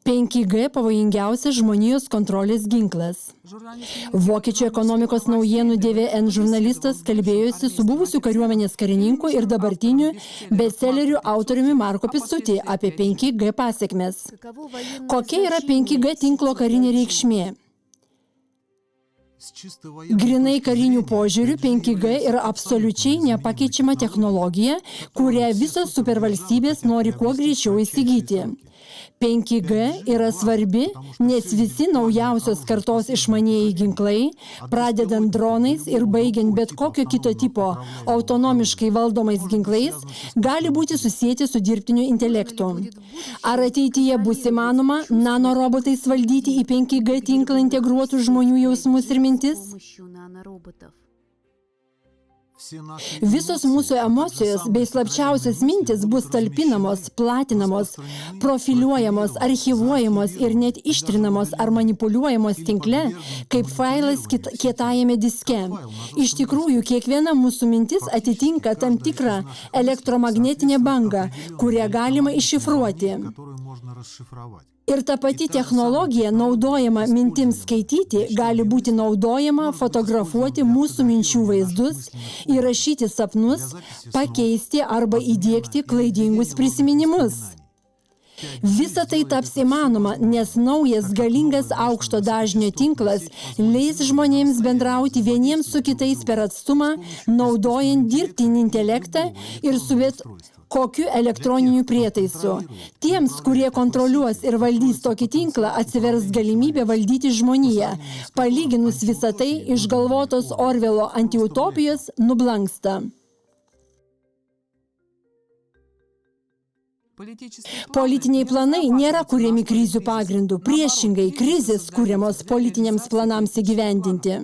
5G pavojingiausias žmonijos kontrolės ginklas. Vokiečių ekonomikos naujienų DVN žurnalistas kalbėjosi su buvusiu kariuomenės karininku ir dabartiniu bestsellerių autoriumi Marko Pistutį apie 5G pasekmes. Kokia yra 5G tinklo karinė reikšmė? Grinai karinių požiūrių 5G yra absoliučiai nepakeičiama technologija, kurią visos supervalstybės nori kuo greičiau įsigyti. 5G yra svarbi, nes visi naujausios kartos išmanieji ginklai, pradedant dronais ir baigiant bet kokio kito tipo autonomiškai valdomais ginklais, gali būti susieti su dirbtiniu intelektu. Ar ateityje bus įmanoma nanorobotais valdyti į 5G tinklą integruotų žmonių jausmus ir mintis? Visos mūsų emocijos bei slapčiausios mintis bus talpinamos, platinamos, profiliuojamos, archyvuojamos ir net ištrinamos ar manipuliuojamos tinkle, kaip failas kietajame diske. Iš tikrųjų, kiekviena mūsų mintis atitinka tam tikrą elektromagnetinę bangą, kurią galima iššifruoti. Ir ta pati technologija, naudojama mintims skaityti, gali būti naudojama fotografuoti mūsų minčių vaizdus, įrašyti sapnus, pakeisti arba įdiegti klaidingus prisiminimus. Visa tai taps įmanoma, nes naujas galingas aukšto dažnio tinklas leis žmonėms bendrauti vieniems su kitais per atstumą, naudojant dirbtinį intelektą ir su bet kokiu elektroniniu prietaisu. Tiems, kurie kontroliuos ir valdys tokį tinklą, atsivers galimybė valdyti žmoniją. Palyginus visą tai, išgalvotos Orvelo antiutopijos nublanksta. Politiniai planai nėra kuriami krizių pagrindų. Priešingai, krizės kuriamos politiniams planams įgyvendinti.